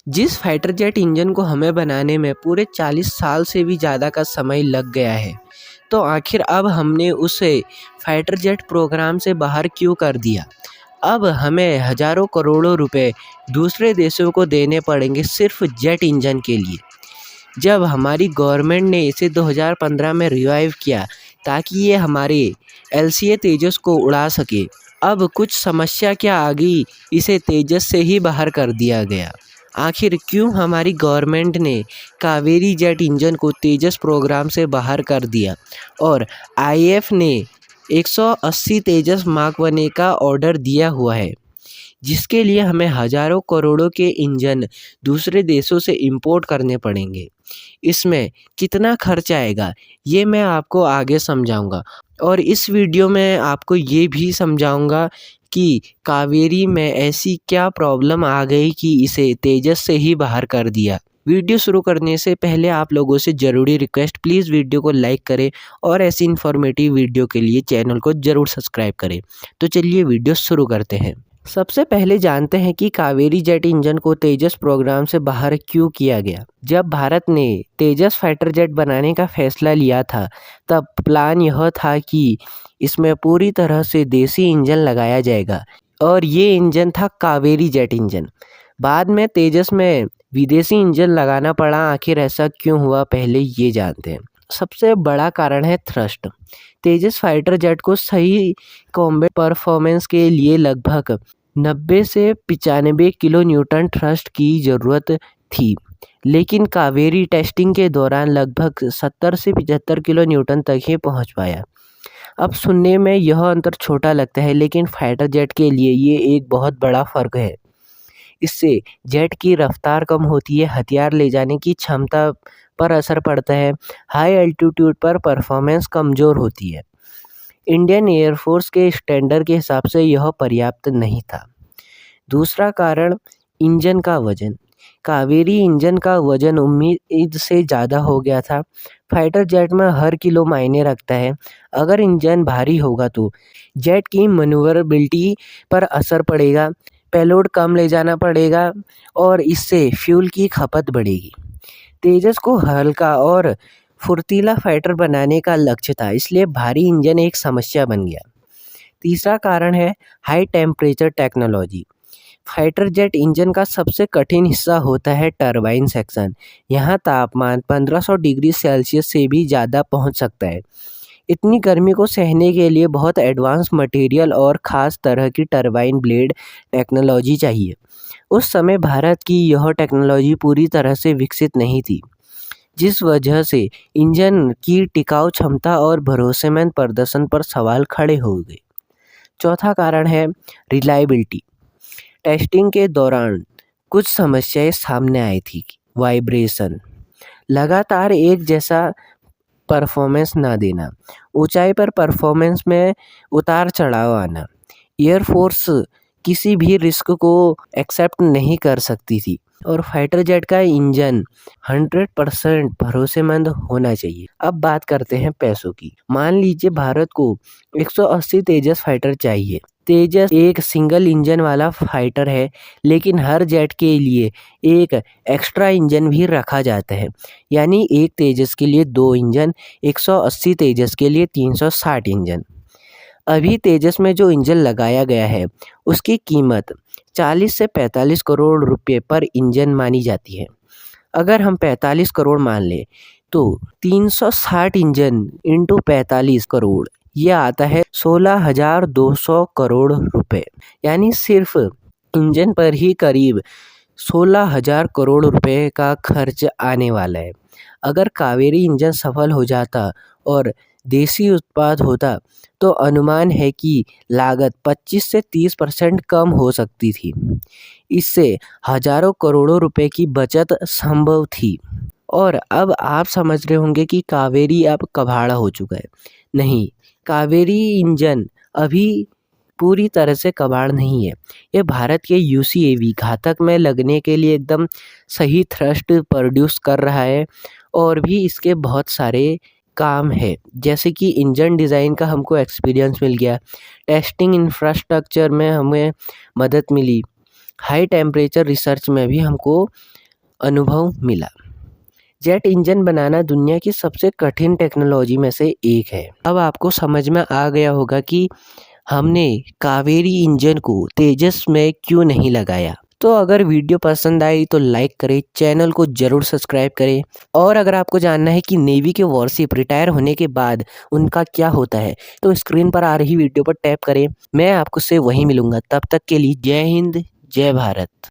जिस fighter jet engine को हमें बनाने में पूरे 40 साल से भी ज़्यादा का समय लग गया है, तो आखिर अब हमने उसे फाइटर जेट प्रोग्राम से बाहर क्यों कर दिया। अब हमें हज़ारों करोड़ों रुपए दूसरे देशों को देने पड़ेंगे सिर्फ जेट इंजन के लिए, जब हमारी गवर्नमेंट ने इसे 2015 में रिवाइव किया ताकि ये हमारे LCA तेजस को उड़ा सके। अब कुछ समस्या क्या आ गई, इसे तेजस से ही बाहर कर दिया गया। आखिर क्यों हमारी गवर्नमेंट ने कावेरी जेट इंजन को तेजस प्रोग्राम से बाहर कर दिया और IAF ने 180 तेजस मार्क 1A का ऑर्डर दिया हुआ है, जिसके लिए हमें हज़ारों करोड़ों के इंजन दूसरे देशों से इंपोर्ट करने पड़ेंगे। इसमें कितना खर्च आएगा ये मैं आपको आगे समझाऊंगा, और इस वीडियो में आपको ये भी समझाऊंगा कि कावेरी में ऐसी क्या प्रॉब्लम आ गई कि इसे तेजस से ही बाहर कर दिया। वीडियो शुरू करने से पहले आप लोगों से ज़रूरी रिक्वेस्ट, प्लीज़ वीडियो को लाइक करें और ऐसी इन्फॉर्मेटिव वीडियो के लिए चैनल को ज़रूर सब्सक्राइब करें। तो चलिए वीडियो शुरू करते हैं। सबसे पहले जानते हैं कि कावेरी जेट इंजन को तेजस प्रोग्राम से बाहर क्यों किया गया। जब भारत ने तेजस फाइटर जेट बनाने का फैसला लिया था, तब प्लान यह था कि इसमें पूरी तरह से देसी इंजन लगाया जाएगा, और ये इंजन था कावेरी जेट इंजन। बाद में तेजस में विदेशी इंजन लगाना पड़ा। आखिर ऐसा क्यों हुआ, पहले ये जानते हैं। सबसे बड़ा कारण है थ्रस्ट। तेजस फाइटर जेट को सही कॉम्बैट परफॉर्मेंस के लिए लगभग 90 से 95 किलो न्यूटन थ्रस्ट की ज़रूरत थी, लेकिन कावेरी टेस्टिंग के दौरान लगभग 70 से 75 किलो न्यूटन तक ही पहुंच पाया। अब सुनने में यह अंतर छोटा लगता है, लेकिन फाइटर जेट के लिए ये एक बहुत बड़ा फ़र्क है। इससे जेट की रफ्तार कम होती है, हथियार ले जाने की क्षमता पर असर पड़ता है, हाई एल्टीट्यूड पर परफॉर्मेंस कमज़ोर होती है। इंडियन एयरफोर्स के स्टैंडर्ड के हिसाब से यह पर्याप्त नहीं था। दूसरा कारण, इंजन का वजन। कावेरी इंजन का वजन उम्मीद से ज़्यादा हो गया था। फाइटर जेट में हर किलो मायने रखता है। अगर इंजन भारी होगा तो जेट की मनूवरबिलिटी पर असर पड़ेगा, पेलोड कम ले जाना पड़ेगा और इससे फ्यूल की खपत बढ़ेगी। तेजस को हल्का और फुर्तीला फाइटर बनाने का लक्ष्य था, इसलिए भारी इंजन एक समस्या बन गया। तीसरा कारण है high temperature technology. Fighter jet engine का सबसे कठिन हिस्सा होता है टरबाइन सेक्शन। यहाँ तापमान 1500 डिग्री सेल्सियस से भी ज़्यादा पहुँच सकता है। इतनी गर्मी को सहने के लिए बहुत एडवांस मटेरियल और ख़ास तरह की टरबाइन ब्लेड टेक्नोलॉजी चाहिए। उस समय भारत की यह टेक्नोलॉजी पूरी तरह से विकसित नहीं थी, जिस वजह से इंजन की टिकाऊ क्षमता और भरोसेमंद प्रदर्शन पर सवाल खड़े हो गए। चौथा कारण है रिलायबिलिटी। टेस्टिंग के दौरान कुछ समस्याएं सामने आई थी। वाइब्रेशन, लगातार एक जैसा परफॉर्मेंस ना देना, ऊंचाई पर परफॉर्मेंस में उतार चढ़ाव आना। एयरफोर्स किसी भी रिस्क को एक्सेप्ट नहीं कर सकती थी, और फाइटर जेट का इंजन 100% भरोसेमंद होना चाहिए। अब बात करते हैं पैसों की। मान लीजिए भारत को 180 तेजस फाइटर चाहिए। तेजस एक सिंगल इंजन वाला फाइटर है, लेकिन हर जेट के लिए एक एक्स्ट्रा इंजन भी रखा जाता है, यानी एक तेजस के लिए 2 इंजन, 180 तेजस के लिए 360 इंजन। अभी तेजस में जो इंजन लगाया गया है उसकी कीमत 40 से 45 करोड़ रुपए पर इंजन मानी जाती है। अगर हम 45 करोड़ मान लें तो 360 इंजन इंटू 45 करोड़, यह आता है 16,200 करोड़ रुपए। यानी सिर्फ इंजन पर ही करीब 16,000 करोड़ रुपए का खर्च आने वाला है। अगर कावेरी इंजन सफल हो जाता और देसी उत्पाद होता, तो अनुमान है कि लागत 25 से 30% कम हो सकती थी। इससे हजारों करोड़ों रुपए की बचत संभव थी। और अब आप समझ रहे होंगे कि कावेरी अब कबाड़ा हो चुका है। नहीं, कावेरी इंजन अभी पूरी तरह से कबाड़ नहीं है। ये भारत के UCAV घातक में लगने के लिए एकदम सही थ्रस्ट प्रोड्यूस कर रहा है, और भी इसके बहुत सारे काम है, जैसे कि इंजन डिज़ाइन का हमको एक्सपीरियंस मिल गया, टेस्टिंग इंफ्रास्ट्रक्चर में हमें मदद मिली, हाई टेम्परेचर रिसर्च में भी हमको अनुभव मिला। जेट इंजन बनाना दुनिया की सबसे कठिन टेक्नोलॉजी में से एक है। अब आपको समझ में आ गया होगा कि हमने कावेरी इंजन को तेजस में क्यों नहीं लगाया। तो अगर वीडियो पसंद आई तो लाइक करें, चैनल को ज़रूर सब्सक्राइब करें। और अगर आपको जानना है कि नेवी के वॉरशिप रिटायर होने के बाद उनका क्या होता है तो स्क्रीन पर आ रही वीडियो पर टैप करें। मैं आपको से वहीं मिलूंगा। तब तक के लिए जय हिंद, जय भारत।